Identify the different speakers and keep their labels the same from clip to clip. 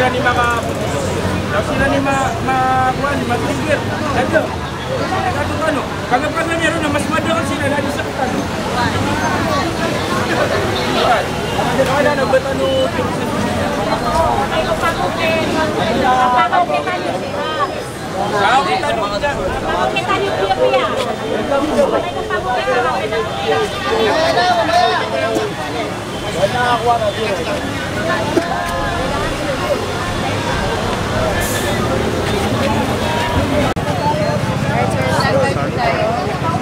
Speaker 1: sila ni mga sila ni trigger. Ayo. Ano? Kagapag na meron na mas madaon sila lagi sa kano. Wala na ba ano?
Speaker 2: Ay ko pa ko
Speaker 1: Sao kita dulu dah.
Speaker 2: kita ni pia-pia.
Speaker 1: Wala ako na dito.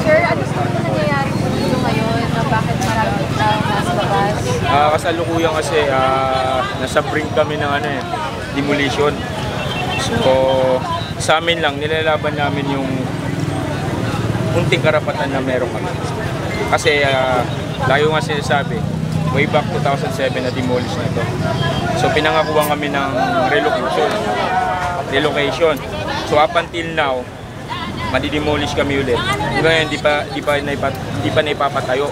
Speaker 2: Sir, ano po nangyayari dito ngayon na bakit maraming tao nasa labas?
Speaker 3: Kasalukuyan kasi nasa brink kami ng demolition. So sa amin lang nilalaban namin yung unting karapatan na meron kami. Kasi layo nga sinasabi, way back 2007 na demolish na ito. So pinangakuan kami ng relocation. So up until now, madi-demolish kami ulit. Ngayon di pa naipapatayo.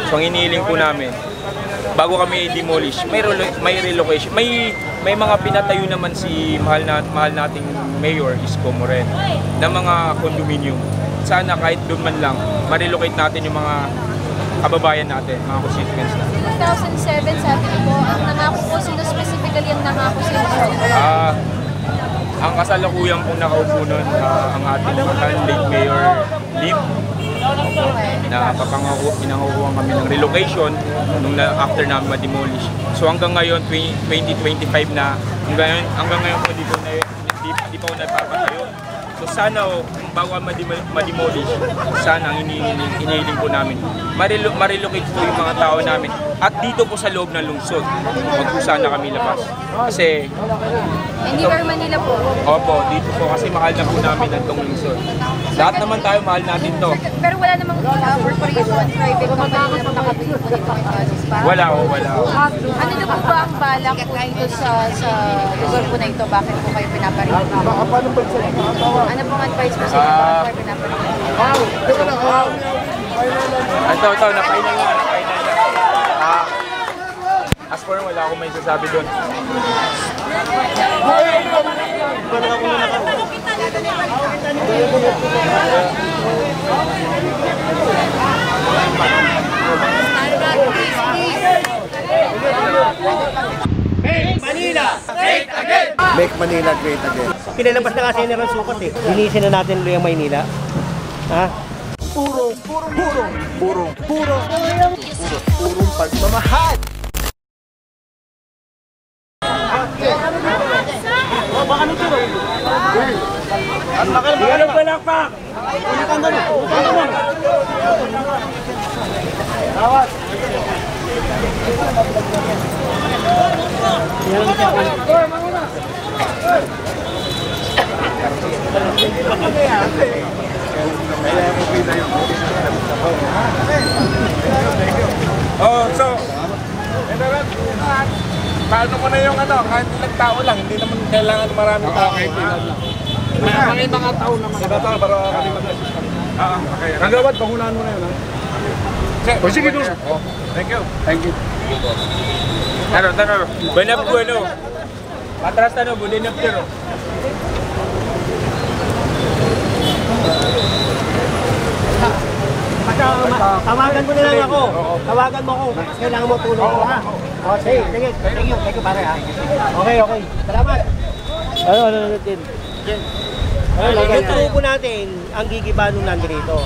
Speaker 3: So ang inihiling po namin, bago kami demolish, may relocation. May mga pinatayo naman si mahal nating Mayor Isko Moreno na mga condominium. Sana kahit doon man lang, ma-relocate natin yung mga kababayan natin, mga constituents natin.
Speaker 2: 2007, sabi niyo po, ang nangako po, sino specifically ang nangako sa inyo?
Speaker 3: Ang kasalukuyan pong nakaupo nun, ang ating late Mayor Lim, na pinangakuha kami ng relocation nung after namin ma-demolish. So hanggang ngayon, 2025 na, hanggang ngayon po di pa nagpapatayo. So sana bago ma-demolish, sana ang inihiling po namin, ma-relocate po yung mga tao namin. At dito po sa loob ng lungsod, huwag po sana kami labas. Kasi
Speaker 2: Hindi ba Manila po?
Speaker 3: Opo, dito po kasi mahal na po namin ang itong lungsod. Lahat naman tayo mahal natin to.
Speaker 2: Pero wala namang corporation, private company na nakatuloy po dito kay Francis pa?
Speaker 3: Wala.
Speaker 2: Ano na po ba ang balak po dito sa lugar po na ito? Bakit po kayo pinaparito? Ano pong advice po sa inyo? Bakit kayo pinaparito?
Speaker 3: Ito, na-final na. As for wala akong may sasabi doon.
Speaker 4: Make Manila great again.
Speaker 5: Pinalabas na kasi ng sukat eh. Linisin na natin yung Maynila. Ha?
Speaker 4: Purong pagmamahal.
Speaker 1: Ano palakpak? Awas. Paano mo na yung kahit ilang tao lang, hindi naman kailangan maraming tao. May mga tao naman. Para kami mag-assist kami. Okay. Kagawad, pangunahan mo na yun. O sige doon. Thank you.
Speaker 3: Tano. Banap ko Patras budin up pero.
Speaker 5: Tawagan mo na lang ako. Tawagan mo ako. Kailangan mo tulong ko ha. Sige. Thank you pare ha. Okay. Salamat. Ano natin? Yung grupo natin, ang gigiba nung nandito.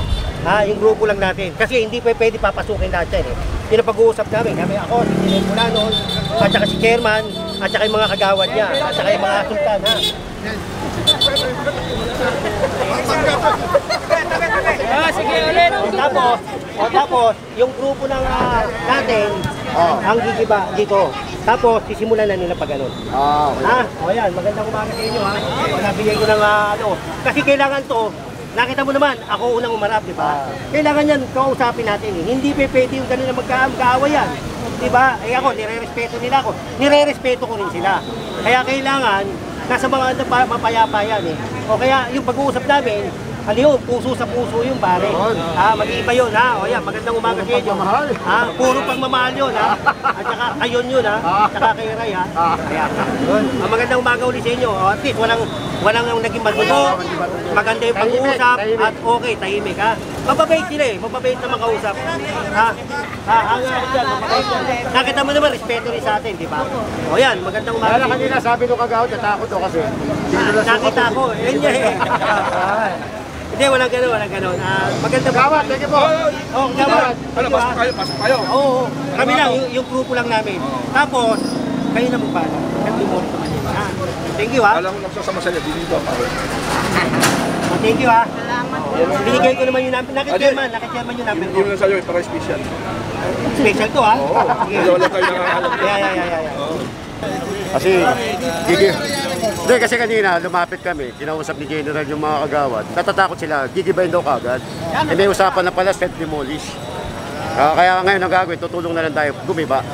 Speaker 5: Ha, yung grupo lang natin. Kasi hindi pa pwede papasukin lahat yan eh. Yung pag-uusap namin, ako, si Sinel Mulanon, at saka si Chairman, at saka yung mga kagawad niya, at saka yung mga sultan ha.
Speaker 2: Sige ulit.
Speaker 5: Tapos, yung grupo ng natin, ang gigiba dito. Tapos, sisimulan na nila pag ganun. Ha? O yan, magandang umaga sa inyo ha. Nabigay ko ng kasi kailangan to, nakita mo naman, ako unang umarap, di ba? Kailangan yan, kausapin natin eh. Hindi pwede yung ganun na magkaaway yan. Di ba? Eh ako, nire-respeto nila ako. Nire-respeto ko rin sila. Kaya kailangan, nasa mga mapayapa yan eh. O kaya, yung pag-uusap namin, Ano yun? Puso sa puso yun, pare. Mag-iiba yun, ha? O yan, magandang umaga sa inyo. Puro pagmamahal yun, ha? At saka kayon yun, ha? At saka kay Ray, ha? Kaya, yun. Magandang umaga ulit sa inyo. O, at least, walang naging magulo. Maganda yung pag-uusap. At okay, tahimik, ha? Mababait sila eh. Mababait na makausap. Ha? Hanga ako dyan, mababait yan. Nakita mo naman, respeto rin sa atin, di ba? O yan, magandang umaga.
Speaker 4: Kaya kanina sabi nung kagawad, natakot daw kasi.
Speaker 5: Nakita ko, yun niya eh. Hindi, walang gano'n. Magandang
Speaker 4: Kagawad, thank you po.
Speaker 5: Oo, gawad.
Speaker 3: Ano, pasok kayo.
Speaker 5: Oo, kami lang, yung grupo lang namin. Tapos, kayo na magpala. Nag-demort naman yun. Thank you, ha?
Speaker 1: Alam mo nagsasama sa inyo, dito pa rin.
Speaker 5: Thank you, ha? Binigay ko naman yung number. Nakit-chairman yung number ko.
Speaker 1: Hindi mo lang sa'yo, para special.
Speaker 5: Special to, ha? Sige.
Speaker 1: Wala tayo nakakalap.
Speaker 5: Yeah.
Speaker 4: Kasi, hindi kasi kanina lumapit kami, kinausap ni General yung mga kagawad. Natatakot sila, gigibayin daw kagad. Eh may usapan na pala, self-demolish. Kaya ngayon ang gagawin, tutulong na lang tayo, gumiba.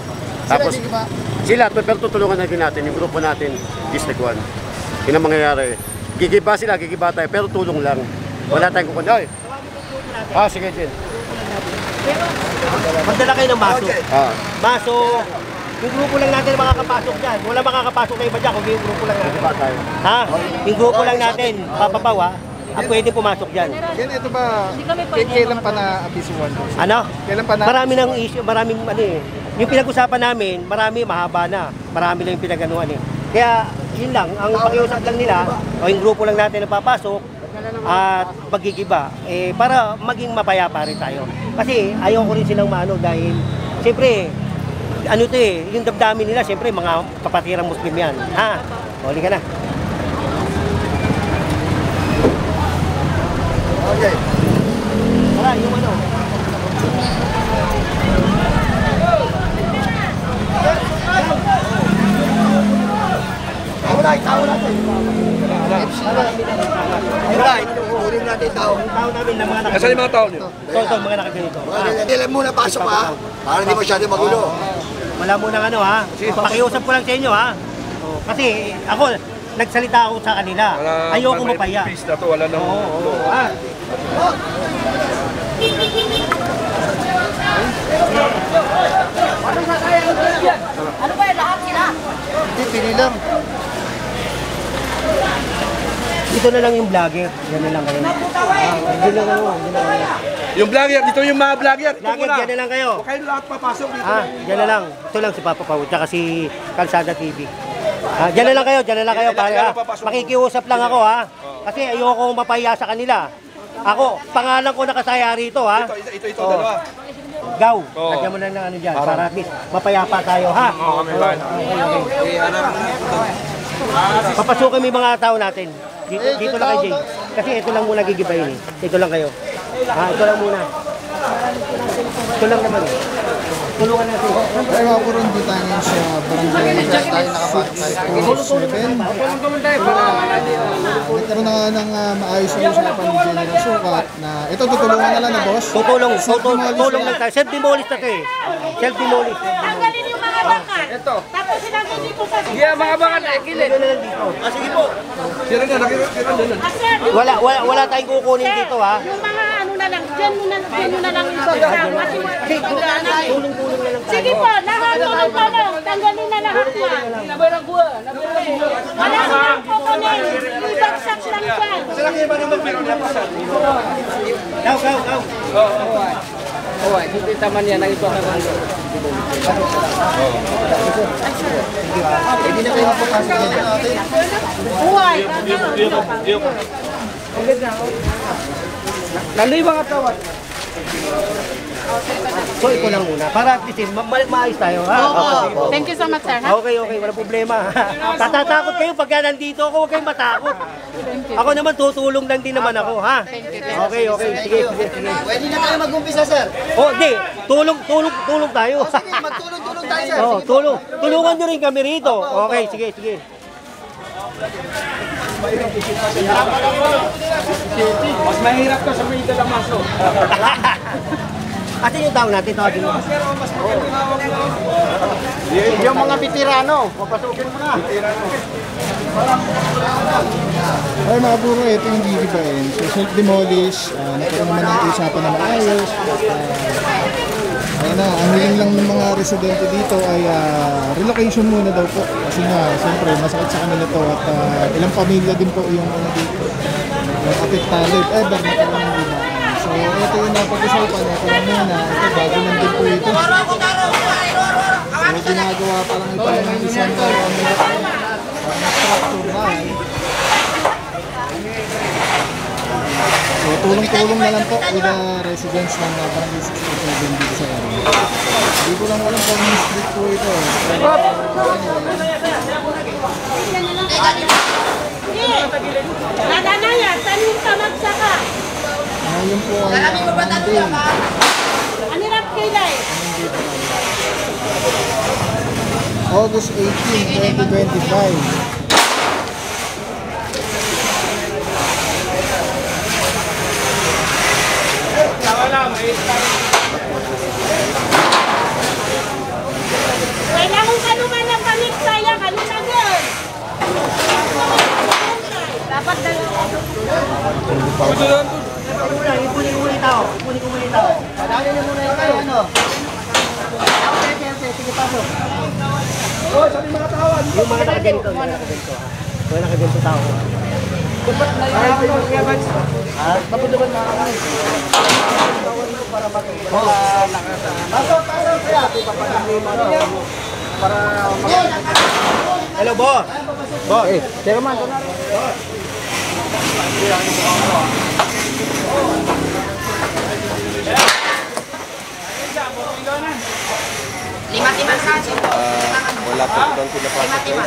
Speaker 4: Tapos, sila, pero tutulungan na din natin, yung grupo natin, District 1. Yun ang mangyayari. Gigiba sila, gigiba tayo, pero tulong lang. Wala tayong kukunin. Ay! Sige, Jen.
Speaker 5: Magdala kayo ng maso. Maso, yung grupo lang natin makakapasok dyan. Wala makakapasok na iba dyan kung yung grupo lang natin.
Speaker 4: Giba tayo.
Speaker 5: Ha? Yung grupo lang natin, papapaw, ha? Ang pwede pumasok dyan.
Speaker 6: Yan, ito ba, kailan pa na-abisuan?
Speaker 5: Ano?
Speaker 6: Kailan pa na?
Speaker 5: Marami ng issue, maraming ano eh. Yung pinag-usapan namin, marami mahaba na. Marami lang yung pinag-anuhan eh. Kaya, yun lang, ang pakiusap lang nila, o yung grupo lang natin na papasok, at paggigiba, para maging mapayapa rin tayo. Kasi ayoko rin silang maano dahil, siyempre, ano to eh, yung damdamin nila, siyempre, mga kapatirang Muslim yan. Ha? Huli ka na.
Speaker 4: Okay.
Speaker 5: Tara, yung ano. Tao natin.
Speaker 4: Ulim natin tao.
Speaker 5: Tao namin na mga
Speaker 1: Nasaan yung mga tao niyo?
Speaker 5: Ito, mga nakaganito.
Speaker 4: Ilan muna pasok ha, para hindi masyado magulo.
Speaker 5: Wala mo nang ano ha. Pakiusap ko lang sa inyo ha. Kasi ako, nagsalita ako sa kanila. Ayoko mapaya.
Speaker 1: Peace na to, wala nang...
Speaker 5: Oo. Ha?
Speaker 2: Ano ba yung lahat sila?
Speaker 4: Hindi, pili lang.
Speaker 5: Dito na lang yung vlogger. Yan na lang kayo. Hindi na lang
Speaker 1: Yung vlogger, dito yung mga vlogger. Ito
Speaker 5: Vlogger,
Speaker 1: muna.
Speaker 5: yan na lang kayo.
Speaker 1: Huwag kayo lahat papasok dito.
Speaker 5: Yan na lang. Ito lang si Papa Pau, tsaka si Kalsada TV. Diyan na lang kayo, pare ha. Makikiusap lang ako ha. Kasi ayoko mapahiya sa kanila. Ako, pangalan ko nakasaya rito ha.
Speaker 1: Ito, dalawa.
Speaker 5: Gaw, lagyan mo lang ng ano dyan, para at least mapayapa tayo ha. Papasukin mo yung mga tao natin. Dito lang kay Jay. Kasi ito lang muna gigibayin eh. Ito lang kayo. Ito lang muna. Ito lang naman eh. Tulungan natin.
Speaker 6: Pero ako rin dito tayo ngayon sa barangay. Tayo nakapag-7. Nagkaroon na nga ng maayos na usapan ni General Sukat na ito tutulungan na lang na boss.
Speaker 5: Tulong lang tayo. Self-demolish na to eh. Self-demolish.
Speaker 7: Tanggalin yung mga bangka. Ito. Tapos sinagay dito sa sila.
Speaker 5: Yeah, mga baka na ikilin. Sige po.
Speaker 1: Sira na, nakira na.
Speaker 5: Wala tayong kukunin dito ha.
Speaker 7: Yung mga ano na lang, dyan mo na lang ito. Kasi
Speaker 5: Tulong-tulong na lang tayo.
Speaker 7: sige po, lahat tulong. Tanggalin na lahat yan. Wala silang kukunin. Ibagsak lang dyan.
Speaker 5: Gaw.
Speaker 7: Buhay.
Speaker 5: Naloy mga tawad. So ito lang muna. Para at least maayos tayo ha.
Speaker 7: Thank you so much, sir.
Speaker 5: Okay, wala problema. Tatatakot kayo pagka nandito ako, huwag kayong matakot. Ako naman tutulong lang din naman ako, ha? Okay. Sige.
Speaker 8: Pwede na tayo mag-umpisa, sir.
Speaker 5: Oh, di. Tulong tayo.
Speaker 8: Sige, magtulong-tulong tayo, sir.
Speaker 5: Oh, tulungan nyo rin kami rito. Okay, sige.
Speaker 3: Mas mahirap ka sa may dalamaso.
Speaker 5: Atin yung tao natin, tawagin mo. Yung mga veterano, papasukin mo na.
Speaker 6: Ay mga buro, ito yung gigibain. So self-demolish, nagkaroon naman ng usapan na maayos. Ayun na, ang hiling lang ng mga residente dito ay relocation muna daw po. Kasi nga, siyempre, masakit sa kanila to at ilang pamilya din po yung ano dito. Yung apektado, if ever nagkaroon ng iba. So ito yung napag-usapan, ito lang muna. Ito, bago lang din po ito. So ginagawa pa lang ito ng isang structure bahay. So tulong-tulong na lang po with the residents ng Barangay 67 dito sa area. Hindi ko lang alam kung yung street po ito.
Speaker 7: Nadanaya, saan yung tamagsaka?
Speaker 6: Ngayon po ang Monday.
Speaker 7: Anirap kailay?
Speaker 6: August 18, 2025.
Speaker 7: Kailangan ka naman ng panigsaya, kalutagan. Dapat dalawa.
Speaker 5: Ipunin tao. Padali niyo muna yung kayo, ano? Sige, pasok. Yung mga nakaganito, yung nakaganito tao. Papunduban na ako. Para makikita. Pasok, kaya. Para hello, Bo. Bo, teka man.
Speaker 2: Lima-lima kasi po.
Speaker 3: Wala po doon sila pa.
Speaker 2: Lima-lima.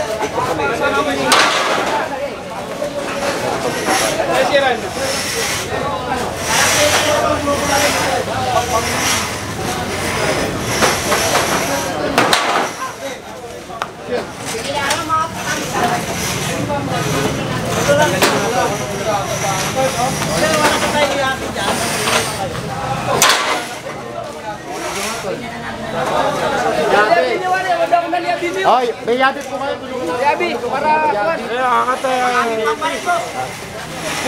Speaker 4: Ay, may yabit po kayo.
Speaker 1: Yabi, para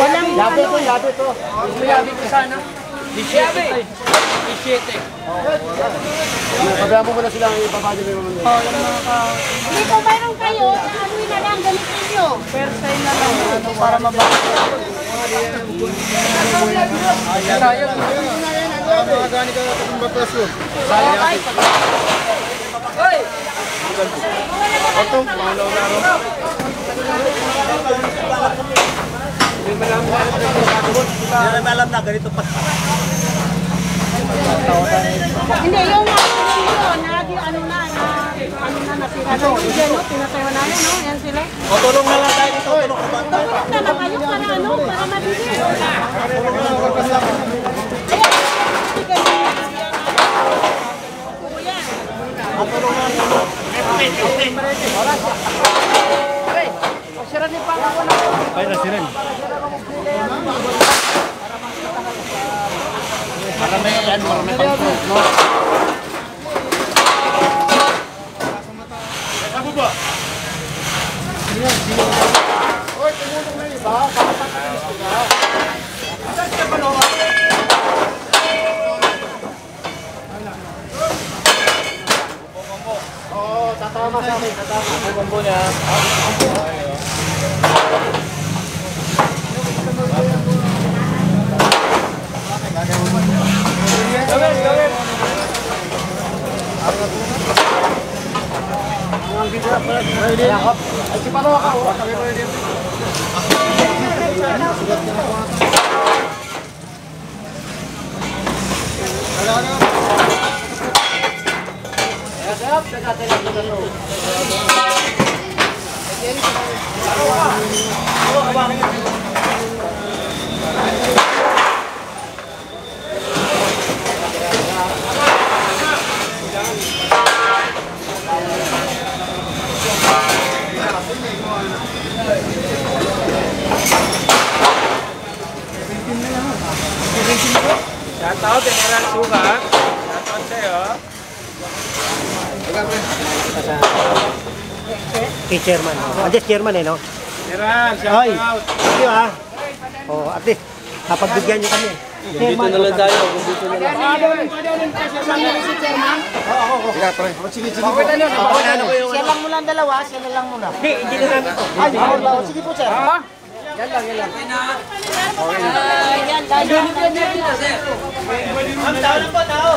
Speaker 4: Yabit to.
Speaker 1: yabi ko sana. Yabi.
Speaker 4: Sabihan mo muna silang ipapagin mo naman.
Speaker 7: Hindi po, mayroon kayo, ano na lang, ganito nyo. Persay na lang, para mabalik.
Speaker 5: Alam na, ganito pa.
Speaker 7: Hindi, yung ano na nasira na yung dyan, no? Pinatayo na yan, no? Yan sila.
Speaker 5: O, tulong na lang tayo dito. Tulong
Speaker 7: Na lang kayo para ano, para mabili.
Speaker 5: Ay, nasirin. Marami control, no?
Speaker 4: Tatama sa amin, tatama. Bumbo niya. Gawin. Ay, si Pano ako.
Speaker 1: Shout out, General Suga.
Speaker 5: kay chairman. At chairman no?
Speaker 1: Chairman,
Speaker 5: Ay, thank you ha. At least, kapagbigyan niyo kami. Chairman, dito na lang tayo. Dito na lang.
Speaker 7: Si Chairman?
Speaker 8: Sige, Siya lang muna ang dalawa, siya na lang muna.
Speaker 5: Hindi na namin to.
Speaker 8: Ay, sige po, sir.
Speaker 5: Yan lang.
Speaker 8: Ang tao lang po, tao.